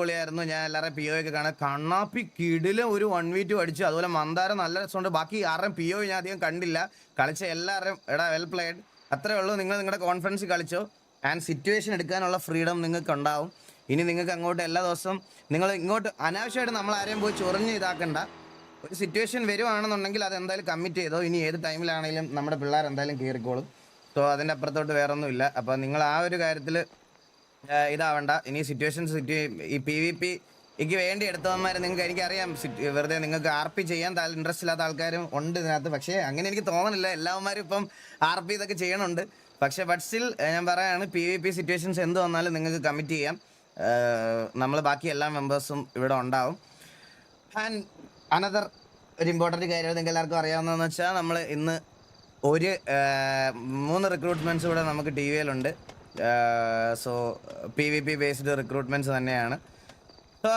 അടിപൊളിയായിരുന്നു. ഞാൻ എല്ലാവരും PO ഒക്കെ കാണാൻ കണ്ണാപ്പി കിടിലും ഒരു 1v2 അടിച്ചു. അതുപോലെ മന്ദാരം നല്ല രസമുണ്ട്. ബാക്കി ആരുടെയും PO ഞാൻ അധികം കണ്ടില്ല. കളിച്ച എല്ലാവരും എടാ വെൽ പ്ലേഡ്. അത്രേ ഉള്ളൂ. നിങ്ങൾ നിങ്ങളുടെ കോൺഫിഡൻസ് കളിച്ചോ. ആൻഡ് സിറ്റുവേഷൻ എടുക്കാനുള്ള ഫ്രീഡം നിങ്ങൾക്ക് ഉണ്ടാവും. ഇനി നിങ്ങൾക്ക് അങ്ങോട്ട് എല്ലാ ദിവസവും നിങ്ങൾ ഇങ്ങോട്ട് അനാവശ്യമായിട്ട് നമ്മൾ ആരെയും പോയി ചൊറിഞ്ഞ് ഇതാക്കണ്ട. ഒരു സിറ്റുവേഷൻ വരുവാണെന്നുണ്ടെങ്കിൽ അത് എന്തായാലും കമ്മിറ്റ് ചെയ്തോ. ഇനി ഏത് ടൈമിലാണെങ്കിലും നമ്മുടെ പിള്ളേർ എന്തായാലും കയറിക്കോളും. സോ അതിൻ്റെ അപ്പുറത്തോട്ട് വേറൊന്നുമില്ല. അപ്പോൾ നിങ്ങൾ ആ ഒരു കാര്യത്തിൽ ഇതാവണ്ട. ഇനി സിറ്റുവേഷൻസ് ഈ PvPക്ക് വേണ്ടി എടുത്തവന്മാർ നിങ്ങൾക്ക് എനിക്കറിയാം വെറുതെ നിങ്ങൾക്ക് RP ചെയ്യാൻ ഇൻട്രസ്റ്റ് ഇല്ലാത്ത ആൾക്കാരും ഉണ്ട് ഇതിനകത്ത്. പക്ഷേ അങ്ങനെ എനിക്ക് തോന്നുന്നില്ല. എല്ലാവന്മാരും ഇപ്പം RP ഇതൊക്കെ ചെയ്യണുണ്ട്. പക്ഷേ ബട്ട് സ്റ്റിൽ ഞാൻ പറയുകയാണ് PvP സിറ്റുവേഷൻസ് എന്ത് വന്നാലും നിങ്ങൾക്ക് കമ്മിറ്റ് ചെയ്യാം. നമ്മൾ ബാക്കി എല്ലാ മെമ്പേഴ്സും ഇവിടെ ഉണ്ടാവും. ആൻഡ് അനദർ ഒരു ഇമ്പോർട്ടൻറ്റ് കാര്യം നിങ്ങൾക്ക് എല്ലാവർക്കും അറിയാവുന്നതെന്ന് വെച്ചാൽ നമ്മൾ ഇന്ന് ഒരു 3 റിക്രൂട്ട്മെൻറ്റ്സ് കൂടെ നമുക്ക് TVയിലുണ്ട്. സോ PvP ബേസ്ഡ് റിക്രൂട്ട്മെൻറ്റ്സ് തന്നെയാണ്. സോ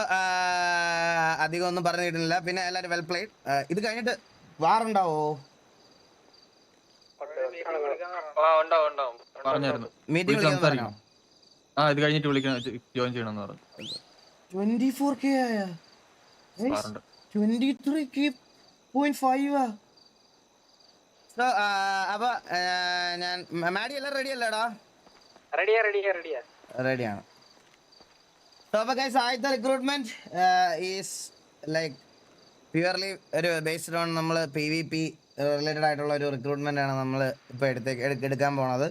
അധികം ഒന്നും പറഞ്ഞിട്ടില്ല. പിന്നെ എല്ലാവരും വെൽ പ്ലേഡ്. ഇത് കഴിഞ്ഞിട്ട് വാറുണ്ടാവോ? മീറ്റിംഗ് വിളിക്കാൻ ഇത് കഴിഞ്ഞിട്ട് വിളിക്കണം, ജോയിൻ ചെയ്യണമെന്ന് പറഞ്ഞു. 24K ആയ 23K.5. അപ്പൊ ഞാൻ മാഡി എല്ലാം റെഡി അല്ലേടാ? റെഡിയാണ്. അപ്പൊ ഗൈസ് ആദ്യത്തെ റിക്രൂട്ട്മെന്റ് ഈസ് ലൈക്ക് പ്യുവർലി ഒരു ബേസ്ഡ് ഓൺ നമ്മൾ PvP റിലേറ്റഡ് ആയിട്ടുള്ള ഒരു റിക്രൂട്ട്മെന്റ് ആണ് നമ്മൾ ഇപ്പോൾ എടുക്കാൻ പോണത്.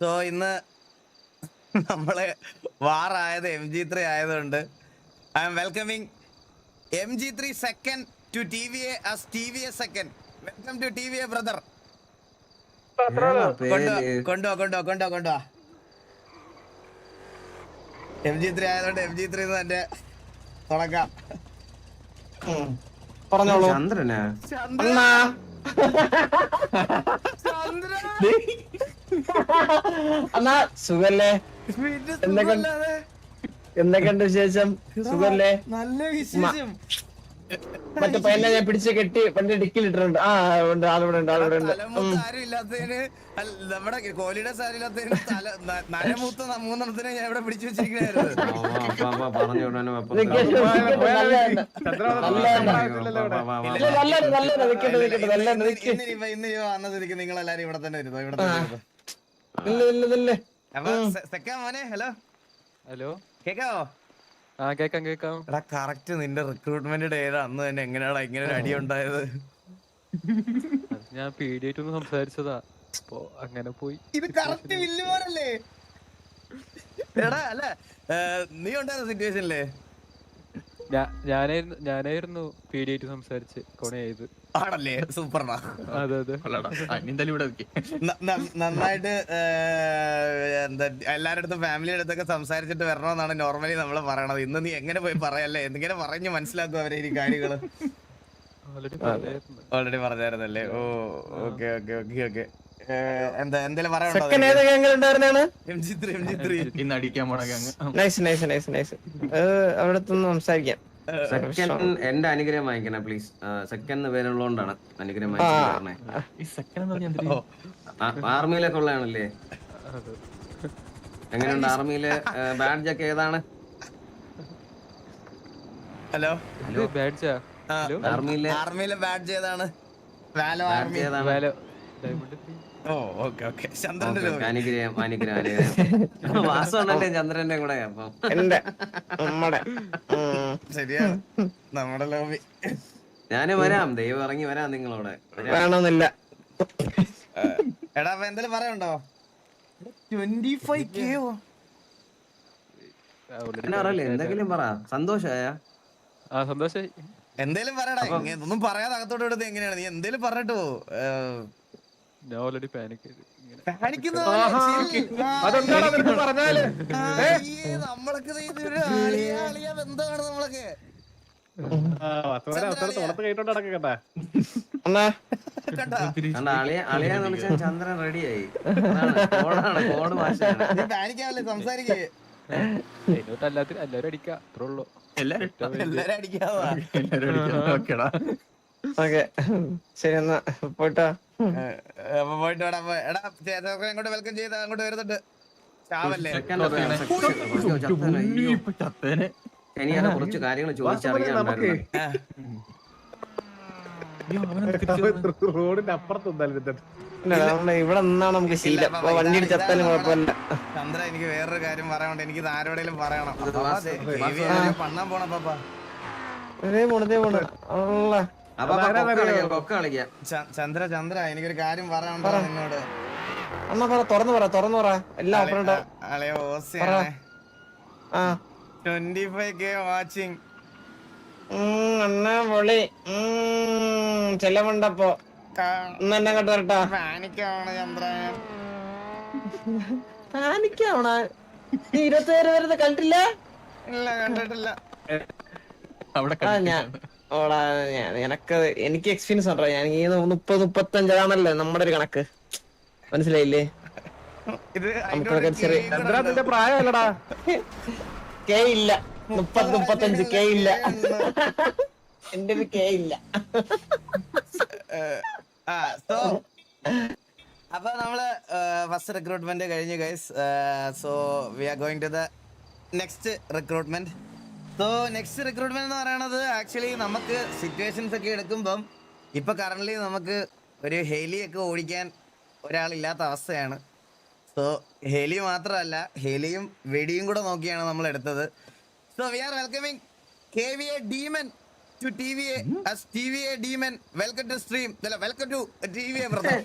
സോ ഇന്ന് നമ്മള് വാറായത് MG3 ആയതുകൊണ്ട് I am welcoming MG3 second to TVA as TVA second. Welcome to TVA brother. കൊണ്ടുവാ MG3 ആയതുകൊണ്ട് MG3 തന്നെ തുടങ്ങാം. പറഞ്ഞോളൂ. അണ്ണാ സുഖല്ലേ? എന്തൊക്കെയുണ്ട് വിശേഷം? സുഖല്ലേ? നല്ല വിശേഷം. മറ്റേ പയ്യനെ ഞാൻ പിടിച്ച് കെട്ടി പണ്ട് ഡിക്കിലിട്ടിട്ടുണ്ട്. ഉണ്ട്, ആളിവിടെ ഉണ്ട്. നമ്മുടെ കോഹ്ലിയുടെ സാരില്ലാത്തതിന് നരമൂത്ത 3 ഞാൻ ഇവിടെ പിടിച്ചു വെച്ചിരിക്കണായിരുന്നു. ഇന്ന് വന്നതിരിക്കും നിങ്ങൾ എല്ലാരും ഇവിടെ തന്നെ വരുന്നു. ഹലോ ഹലോ, കേക്കാവോ? കേക്കാം. എടാ കറക്റ്റ് നിന്റെ റിക്രൂട്ട്മെന്റ് ഡേ അന്ന് തന്നെ എങ്ങനെയാടാ ഇങ്ങനെ ഒരു അടി ഉണ്ടായത്? ഞാൻ പേടിയായിട്ടൊന്ന് സംസാരിച്ചതാ, അപ്പൊ അങ്ങനെ പോയി. ഇത് കറക്റ്റ് വില്ലുമാരല്ലേ? എടാ അല്ല നീ ഉണ്ടായിരുന്ന സിറ്റുവേഷനില്ലേ? ഞാനായിരുന്നു പേടിയായിട്ട് സംസാരിച്ച് കൊണയായത്. ആണല്ലേ? സൂപ്പറാ. അതെ നന്നായിട്ട് എന്താ എല്ലാരുടെ അടുത്തും ഫാമിലിയുടെ അടുത്തൊക്കെ സംസാരിച്ചിട്ട് വരണമെന്നാണ് നോർമലി നമ്മൾ പറയണത്. ഇന്ന് നീ എങ്ങനെ പോയി പറയല്ലേ? എന്തിങ്ങനെ പറഞ്ഞ് മനസ്സിലാക്കും അവരെ ഈ കാര്യങ്ങള്? ഓൾറെഡി പറഞ്ഞായിരുന്നല്ലേ? ഓ ഓക്കെ. എന്താ എന്തെങ്കിലും പറയാനുണ്ടോ? സംസാരിക്കാം. എന്റെ അനുഗ്രഹം വാങ്ങിക്കണേ പ്ലീസ്. സെക്കൻഡ് പേരുള്ളതുകൊണ്ടാണ് അനുഗ്രഹം വാങ്ങിക്കണേ. ആർമിയിലൊക്കെ ഉള്ളതാണല്ലേ? എങ്ങനെയുണ്ട് ആർമിയിലെ ബാഡ്ജ് ഒക്കെ? ഏതാണ്? ഹലോ, ആർമിയിലെ ബാഡ്ജ് ഏതാണ്? ഓ ഓക്കെ. ചന്ദ്രന്റെ അനുഗ്രഹം വാസമാണല്ലേ ചന്ദ്രന്റെ കൂടെ? അപ്പം ശരിയാണ് നമ്മുടെ ലോബി. ഞാന് വരാം, ദൈവം ഇറങ്ങി വരാം നിങ്ങളോട്. വേണമെന്നില്ല. എടാ അപ്പൊ എന്തെങ്കിലും പറയണ്ടോ? 25K അറിയില്ലേ? എന്തെങ്കിലും പറ. സന്തോഷായ? സന്തോഷായി. എന്തേലും പറയടാ. ഒന്നും പറയാതെ അകത്തോട്ട് എടുത്ത് എങ്ങനെയാണ്? നീ എന്തേലും പറഞ്ഞിട്ട് പോ. ഞാൻ ഓൾറെഡി പാനിക് ചന്ദ്രൻ റെഡിയായി. സംസാരിക്കേ എല്ലാരും അടിക്കാം. അത്രേ ഉള്ളൂ. എല്ലാരും അടിക്കാവാ. ശരി എന്നാ പോയിട്ടോ. പോയിട്ട് അങ്ങോട്ട് വെൽക്കം ചെയ്ത് അങ്ങോട്ട് വരുന്നുണ്ട്. ചാവല്ലേ? എനിക്കാണ് കുറച്ച് കാര്യങ്ങൾ ചോദിച്ചറിയാനുണ്ടായിരുന്നു. റോഡിന്റെ അപ്പുറത്ത് ഇവിടെ നിന്നാണ് നമുക്ക് ശീലം. ഇല്ല, പാപ്പ, വണ്ടി ഇടിച്ചത്താലും കുഴപ്പമില്ല. ചന്ദ്ര എനിക്ക് വേറൊരു കാര്യം പറയാനുണ്ട്. എനിക്ക് ഇത് ആരോടെങ്കിലും പറയണം. ഇത് പാപ്പ, വാസു, ദേ, വാസു. KV ആരെയോ പണ്ണാൻ പോണ പാപ്പ. ഇതേ പോണ് അള്ള. അപ്പൊ കൊക്ക കളിക്കാം. ചന്ദ്ര എനിക്കൊരു കാര്യം പറയാനുണ്ടോ നിന്നോട്? അണ്ണാ പറ, തുറന്നു പറ. എല്ലാം ഓപ്പൺ അളയോ ഓസിയാണ്. ആ 25K വാച്ചിങ്. അണ്ണാ പൊളി. ചെലവുണ്ടപ്പോ എന്നെ അങ്ങോട്ട് വരട്ടാ. പാനിക്കാണ് ചന്ദ്ര. പാനിക്കാവണ നീ 27 വരുന്നത് കണ്ടില്ല? ഇല്ല, കണ്ടിട്ടില്ല. അവിടെ ആ ഞാൻ ഓടാ എനിക്ക് എക്സ്പീരിയൻസ് ഉണ്ടോ. ഞാൻ ഈ 30-35 നമ്മുടെ ഒരു കണക്ക്, മനസ്സിലായില്ലേ? ഇത് നമുക്കൊക്കെ ചെറിയ നിന്റെ പ്രായമല്ലടാ. കെ ഇല്ല, 30-35 കെ ഇല്ല. എന്റെ ഒരു കെ ഇല്ല. സോ അപ്പൊ നമ്മള് ഫസ്റ്റ് റിക്രൂട്ട്മെന്റ് കഴിഞ്ഞു guys. So we are going to the next recruitment. So next recruitment എന്ന് പറയുന്നത് ആക്ച്വലി നമുക്ക് സിറ്റുവേഷൻസ് ഒക്കെ എടുക്കുമ്പം ഇപ്പൊ കറന്റ് നമുക്ക് ഒരു ഹെലിയൊക്കെ ഓടിക്കാൻ ഒരാളില്ലാത്ത അവസ്ഥയാണ്. സോ ഹെലി മാത്രമല്ല, ഹെലിയും വെടിയും കൂടെ നോക്കിയാണ് നമ്മൾ എടുത്തത്. So we R welcoming KVA Demon to TVA as TVA Demon. Welcome to stream. അല്ല, welcome to TVA brother.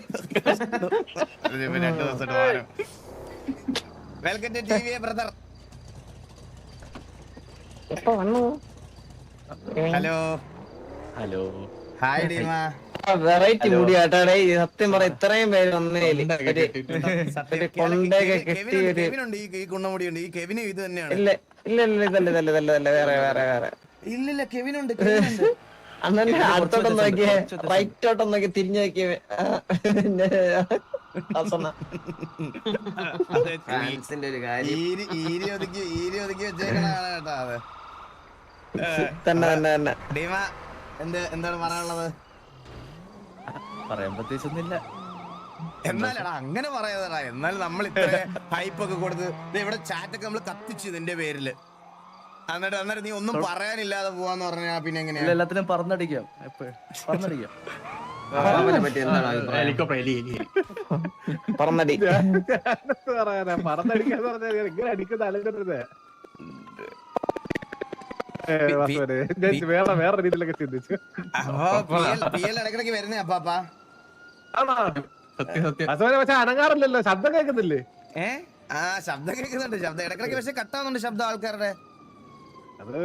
Welcome to TVA brother. എപ്പോ വന്നു? Hello hi ഡീമ. വെറൈറ്റി മുടി ആട്ടാടേ. സത്യം പറ, ഇത്രയും പേര് വന്നേല് കൊണ്ടൊക്കെ കെട്ടി ഒരു കെവിനുണ്ട്, ഈ കുണ്ണമുടിയുണ്ട്. ഈ കെവിനും ഇത് തന്നെയാണ്. ഇല്ല ഇതല്ല വേറെ ഇല്ലില്ല, കെവിനുണ്ട്. അന്നെ അടുത്തോട്ടൊന്ന് നോക്കിയേ, റൈറ്റോട്ടൊന്ന് നോക്കി തിരിഞ്ഞു നോക്കിയേ. ഫാൻസിന്റെ ഒരു കാര്യം. ഈരി ഒതുക്കി വെച്ചേക്കണാണ് കേട്ടോ അത്. തന്നെ ഡീമ എന്താണ് പറയാനുള്ളത്? പറയാൻ പ്രത്യേകിച്ചൊന്നുമില്ല. എന്നാലടാ അങ്ങനെ പറയാതെടാ. എന്നാലും നമ്മൾ ഇത്ര ഹൈപ്പ് ഒക്കെ കൊടുത്ത് ഇവിടെ ചാറ്റൊക്കെ നമ്മൾ കത്തിച്ചു ഇതിന്റെ പേരില്. എന്നിട്ട് നീ ഒന്നും പറയാനില്ലാതെ പോവാന്ന് പറഞ്ഞാ പിന്നെ എങ്ങനെയാ? എല്ലാത്തിനും പറഞ്ഞടിക്കാം. പറഞ്ഞടിക്കാം. അവനെ പറ്റി എന്താണ് അഭിപ്രായം? പറഞ്ഞടി. പറയാനാ പറഞ്ഞടിക്കാന്ന് പറഞ്ഞാൽ ഇങ്ങനെ അടിക്കുന്ന അലങ്കരുത്. വേറെ രീതിയിലൊക്കെ ചിന്തിച്ചു. ഇടക്കിടക്ക് വരുന്നേ അപ്പാ. പക്ഷെ അനങ്ങാറില്ലല്ലോ, ശബ്ദം കേൾക്കുന്നില്ലേ? ശബ്ദം കേൾക്കുന്നുണ്ട്. ശബ്ദം ഇടക്കിടക്ക് പക്ഷെ കട്ടാവുന്നുണ്ട് ശബ്ദം ആൾക്കാരുടെ. അത്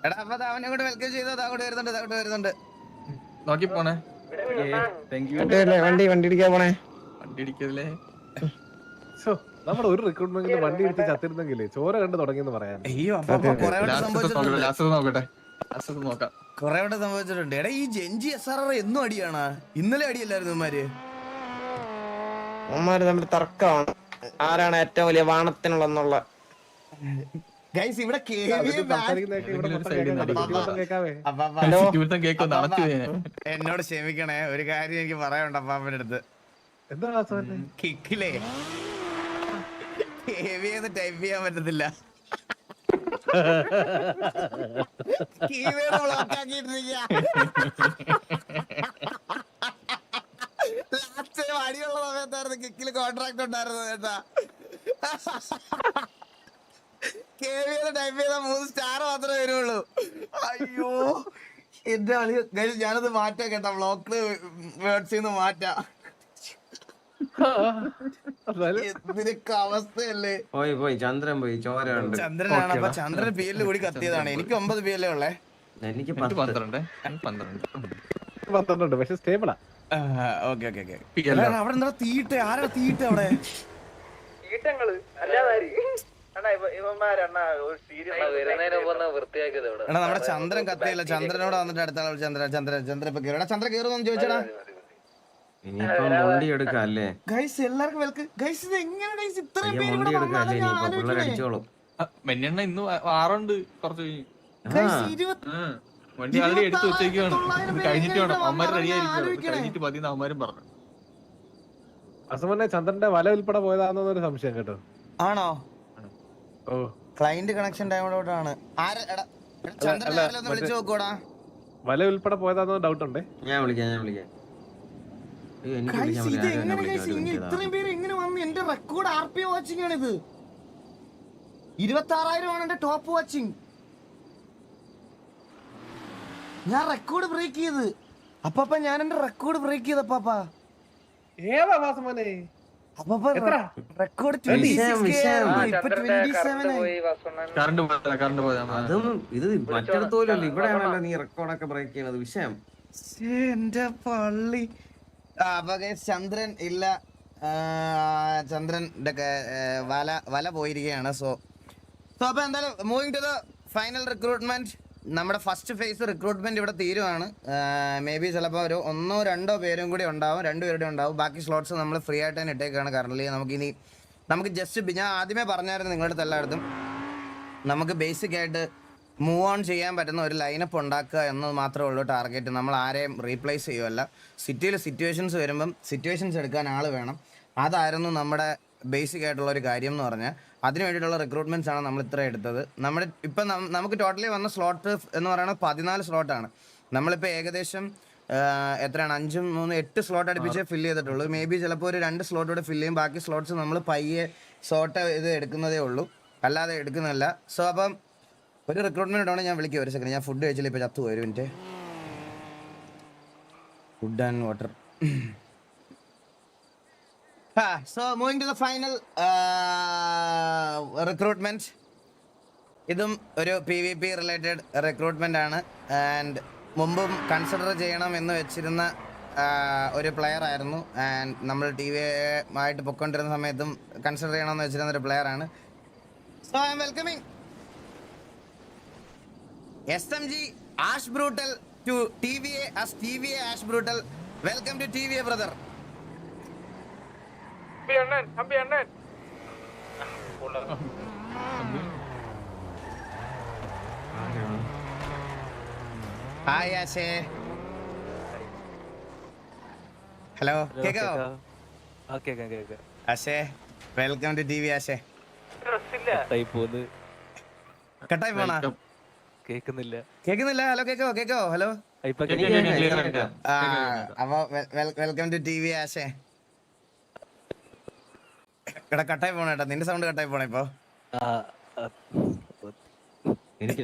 എടാ അപ്പൊ അവനെ കൂടെ വെൽക്കം ചെയ്തോ. അങ്ങോട്ട് വരുന്നുണ്ട്. നോക്കി പോണേ. വണ്ടി ഇടിക്കാൻ പോണേ. വണ്ടി ഇടിക്കല്ലേ. നമ്മുടെ ഒരു റിക്രൂട്ട്മെന്റ് വണ്ടി എടുത്ത് ചത്തിരുന്നെങ്കിലേ ചോര കണ്ട് തുടങ്ങിയെന്ന് പറയാൻ. അയ്യോ അപ്പൊ കൊറേ നോക്കാം. കൊറേ വട്ടം സംഭവിച്ചിട്ടുണ്ട്. എടാ ഈ ജെൻജി SRR എന്നും അടിയാണ്. ഇന്നലെ അടിയല്ലായിരുന്നു ഇവന്മാര്. അവന്മാര് തമ്മിൽ തർക്കമാണ് ആരാണ് ഏറ്റവും വലിയ വാണത്തിനുള്ളെന്നുള്ള. ഗൈസ് ഇവിടെ എന്നോട് ക്ഷമിക്കണേ, ഒരു കാര്യം എനിക്ക് പറയാനുണ്ട് അപ്പാപ്പന്റെ അടുത്ത്. എന്താ കിക്കിലേ ടൈപ്പ് ചെയ്യാൻ പറ്റത്തില്ല. കീവേഡ് ബ്ലോക്ക് ആക്കിയിട്ടിരിക്കുക. ലാസ്റ്റ് അടിയുള്ള സമയത്തായിരുന്നു കിക്കില് കോൺട്രാക്ട് ഉണ്ടായിരുന്നത് കേട്ടാ. ടൈപ്പ് ചെയ്ത 3 സ്റ്റാർ മാത്രമേ വരുള്ളൂ. അയ്യോ എന്റെ ആളി. ഞാനത് മാറ്റാം കേട്ടാ, ബ്ലോക്ക് വേർഡ്സിന്ന് മാറ്റാം. എന്തിനൊക്കെ അവസ്ഥയല്ലേ. പോയി ചന്ദ്രൻ പോയി. ചോര ഉണ്ട്. ചന്ദ്രനാണ്. അപ്പൊ ചന്ദ്രൻ PL കൂടി കത്തിയതാണ്. എനിക്ക് 9 PL ഉള്ളേ. എനിക്ക് 12. 12 പക്ഷെ സ്റ്റേബിളാ. ഓക്കെ അവിടെ എന്താ തീട്ടെ? ആരാ തീട്ടെ അവിടെ? എടാ നമ്മുടെ ചന്ദ്രൻ കത്തിയല്ല. ചന്ദ്രനോട് വന്നിട്ട് അടുത്ത ആൾ ചന്ദ്രൻ ഇപ്പൊ കേറും. ചന്ദ്ര കേറുന്നു ചോദിച്ചടാ. ഇനിയിപ്പം വണ്ടി എടുക്കാം അല്ലേ? ഗൈസ് എല്ലാവർക്കും വെൽക്കം. ഗൈസ് ഇത് എങ്ങനെ ഗൈസ് ഇത്രയും പേര് വണ്ടി എടുക്കാം അല്ലേ? ഇനിയിപ്പോ പിള്ളേർ അടിച്ചോളും. മെന്നെണ്ണ ഇന്ന് 6 കുറച്ച് വണ്ടി ഇരുപത്തി ആൾറെഡി എടുത്തു വെച്ചേക്കാണ്. ഇത് കഴിഞ്ഞിട്ട് വേണം. അവന്മാര് റെഡി ആലോചിക്കണേ. ആയിരിക്കും. കഴിഞ്ഞിട്ട് മതി അവന്മാരും പറഞ്ഞു. അസമന്നെ ചന്ദ്രന്റെ വല ഉൾപ്പെടെ പോയതാണെന്നൊരു സംശയം കേട്ടോ. ആണോ? ഓ ക്ലൈന്റ് കണക്ഷൻ ടൈമിലോട്ടാണ് ചന്ദ്രൻ രാവിലെ ഒന്ന് വിളിച്ചു നോക്കൂടാ. വല ഉൾപ്പെടെ പോയതാന്നോ ഡൗട്ട് ഉണ്ടേ. ഞാൻ വിളിക്കാം അയ്യോ, എനിക്ക് Guys, വിളിക്കാൻ ഇത് പറ്റില്ല. ആരും എന്നെ എങ്ങനെ വിളിക്കാൻ guys ഇങ്ങനെ ഒരു ഇത്രയും പേര് എങ്ങനെ വന്നു? എന്റെ റെക്കോർഡ് RP വാച്ചിങ് ആണ് ഇത്. 26,000 ആണ് എന്റെ ടോപ്പ് വാച്ചിങ്. ഞാൻ റെക്കോർഡ് ബ്രേക്ക് ചെയ്ത് അപ്പാപ്പ, ഞാൻ എന്റെ റെക്കോർഡ് ബ്രേക്ക് ചെയ്തപ്പാപ്പ. ഏതാ വാസമനെ? അപ്പാപ്പ എത്ര? റെക്കോർഡ് വിഷയം. 27 ഇപ്പൊ 27 കറണ്ട് പോയതാ അതും ഇത് മറ്റിടത്തോലല്ലോ, ഇവിടെയാണല്ലോ നീ റെക്കോർഡൊക്കെ ബ്രേക്ക് ചെയ്യുന്നത്. വിഷയം എന്റെ പള്ളി. അപ്പൊ guys, ചന്ദ്രൻ ഇല്ല. ചന്ദ്രന്റെ വല പോയിരിക്കുകയാണ്. സോ അപ്പൊ എന്തായാലും moving to the final recruitment. നമ്മുടെ ഫസ്റ്റ് ഫേസ് റിക്രൂട്ട്മെന്റ് ഇവിടെ തീരുവാണ്. മേ ബി ചിലപ്പോൾ ഒരു 1-2 പേരും കൂടി ഉണ്ടാവും, 2 പേരുടെ ഉണ്ടാവും. ബാക്കി സ്ലോട്ട്സ് നമ്മൾ ഫ്രീ ആയിട്ട് തന്നെ ഇട്ടേക്കാണ് കറന്റ്. നമുക്ക് ജസ്റ്റ് ഞാൻ ആദ്യമേ പറഞ്ഞായിരുന്നു നിങ്ങളുടെ അടുത്ത് എല്ലായിടത്തും, നമുക്ക് ബേസിക് ആയിട്ട് മൂവ് ഓൺ ചെയ്യാൻ പറ്റുന്ന ഒരു ലൈനപ്പ് ഉണ്ടാക്കുക എന്നത് മാത്രമേ ഉള്ളൂ ടാർഗറ്റ്. നമ്മൾ ആരെയും റീപ്ലേസ് ചെയ്യുമല്ല. സിറ്റിയിൽ സിറ്റുവേഷൻസ് വരുമ്പം സിറ്റുവേഷൻസ് എടുക്കാൻ ആൾ വേണം. അതായിരുന്നു നമ്മുടെ ബേസിക് ആയിട്ടുള്ള ഒരു കാര്യം എന്ന് പറഞ്ഞാൽ. അതിന് വേണ്ടിയിട്ടുള്ള റിക്രൂട്ട്മെൻറ്റ്സ് ആണ് നമ്മൾ ഇത്ര എടുത്തത്. നമ്മുടെ ഇപ്പം നമുക്ക് ടോട്ടലി വന്ന സ്ലോട്ട് എന്ന് പറയുന്നത് 14 സ്ലോട്ടാണ്. നമ്മളിപ്പോൾ ഏകദേശം എത്രയാണ് 5, 3, 8 സ്ലോട്ട് അടുപ്പിച്ച് ഫില്ല് ചെയ്തിട്ടുള്ളൂ. മേ ബി ചിലപ്പോൾ ഒരു 2 സ്ലോട്ടോടെ ഫില്ല് ചെയ്യും. ബാക്കി സ്ലോട്ട്സ് നമ്മൾ പയ്യെ ഷോർട്ട് ഇത് എടുക്കുന്നതേ ഉള്ളൂ, അല്ലാതെ എടുക്കുന്നില്ല. സോ അപ്പം ഒരു റിക്രൂട്ട്മെന്റ് ഉണ്ടോ ഞാൻ വിളിക്കുക. ഒരു സെക്കൻഡ്, ഞാൻ ഫുഡ് കഴിച്ചില്ല, ഇപ്പോൾ ചത്തു പോയി. 1 minute. Food and water. So moving to the final recruitment. ഇതും ഒരു PvP റിലേറ്റഡ് റിക്രൂട്ട്മെന്റ് ആണ്. ആൻഡ് മുമ്പും കൺസിഡർ ചെയ്യണം എന്ന് വെച്ചിരുന്ന ഒരു പ്ലെയർ ആയിരുന്നു. ആൻഡ് നമ്മൾ TV ആയിട്ട് പൊയ്ക്കൊണ്ടിരുന്ന സമയത്തും കൺസിഡർ ചെയ്യണമെന്ന് വെച്ചിരുന്ന ഒരു പ്ലെയർ ആണ്. So I am welcoming SMG Ash Brutal to TVA as TVA Ash Brutal. Welcome to TVA, brother. Hi Ashe. Hello. Keko. Okay. Ashe. Welcome to TV Ashe. ടൈപ്പോന്ന് കട്ടായി പോണാ? കേക്കുന്നില്ല. Hello കേക്കോ. Hello. ഇപ്പൊ അപ്പൊ welcome to TV ആശേ. എടാ കട്ടായി പോണേട്ടാ, നിന്റെ sound കട്ടായി പോണേ ഇപ്പൊ. എനിക്ക്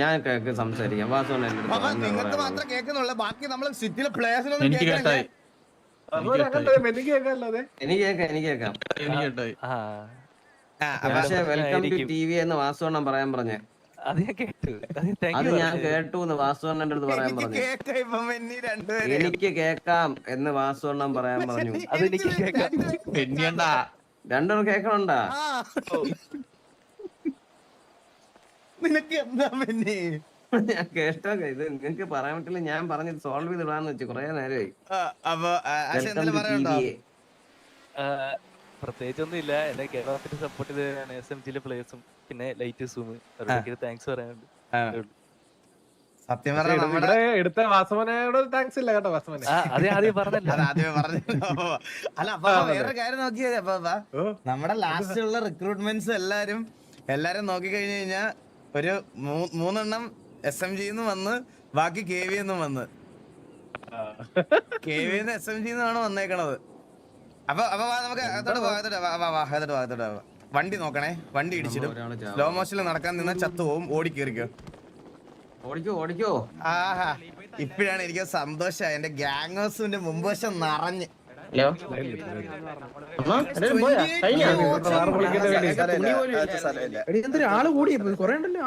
ഞാൻ സംസാരിക്കാം. വാസോണ് എന്റെ അപ്പൊ അടുത്ത് നിങ്ങൾക്ക് മാത്രമേ കേൾക്കുന്നുള്ളൂ, ബാക്കി നമ്മൾ സിറ്റിയിലെ പ്ലേയേഴ്സിനൊന്നും കേൾക്കുന്നില്ല. എനിക്ക് കേൾക്കാമല്ലാതെ. എനിക്ക് കേൾക്കാം. പക്ഷെ വെൽക്കം ടു TV എന്ന് വാസോണ്ണം പറയാൻ പറഞ്ഞേ. അത് ഞാൻ കേട്ടു. അത് ഞാൻ കേട്ടു എന്ന് വാസുവണ്ണന്റെ അടുത്ത് പറയാൻ പറഞ്ഞു. എനിക്ക് കേക്കാം എന്ന് വാസുവണ്ണം പറയാൻ പറഞ്ഞു. അതെനിക്ക് കേൾക്കാം. രണ്ടും കേക്കണുണ്ടാ? നിനക്ക് എന്താ പിന്നെ? ഞാൻ കേട്ടോ, ഇത് നിങ്ങക്ക് പറയാൻ പറ്റില്ല. ഞാൻ പറഞ്ഞത് സോൾവ് ചെയ്തിടാന്ന് വെച്ചു കൊറേ നേരമായി. അപ്പൊ പ്രത്യേകിച്ചൊന്നും ഇല്ല. എന്നെ കേരളത്തിൽ സപ്പോർട്ട് ചെയ്തതാണ് SMGയിലെ പ്ലേയേഴ്സും പിന്നെ ലൈറ്റ് സൂം. അവർക്ക് താങ്ക്സ് പറയാനുണ്ട്. സത്യം പറഞ്ഞ എടുത്ത വാസവനോട് താങ്ക്സ് ഇല്ല കേട്ടോ. വാസവനെ അത് ആദ്യം പറഞ്ഞല്ലോ. അല്ല അപ്പൊ വേറൊരു കാര്യം നോക്കിയത്, അപ്പൊ നമ്മുടെ ലാസ്റ്റ് ഉള്ള റിക്രൂട്ട്മെന്റ്സ് എല്ലാരും നോക്കിക്കഴിഞ്ഞു കഴിഞ്ഞാൽ ഒരു 3 എണ്ണം SMGന്ന് വന്ന്, ബാക്കി KVന്ന് വന്ന്. KVന്ന് SMGന്നാണ് വന്നേക്കണത്. അപ്പൊ നമുക്ക് വണ്ടി നോക്കണേ. വണ്ടി ഇടിച്ചിടും. സ്ലോ മോഷനിൽ നടക്കാൻ നിന്ന ചത്തു പോവും. ഓടിക്കേറിക്കോ. ഓടിക്കോ. ആഹാ, ഇപ്പഴാണ് എനിക്ക് സന്തോഷമായി. എന്റെ ഗ്യാങ് മുമ്പ് വശം നിറഞ്ഞ്. ആള് കൂടി കൊറേ ഉണ്ടല്ലോ.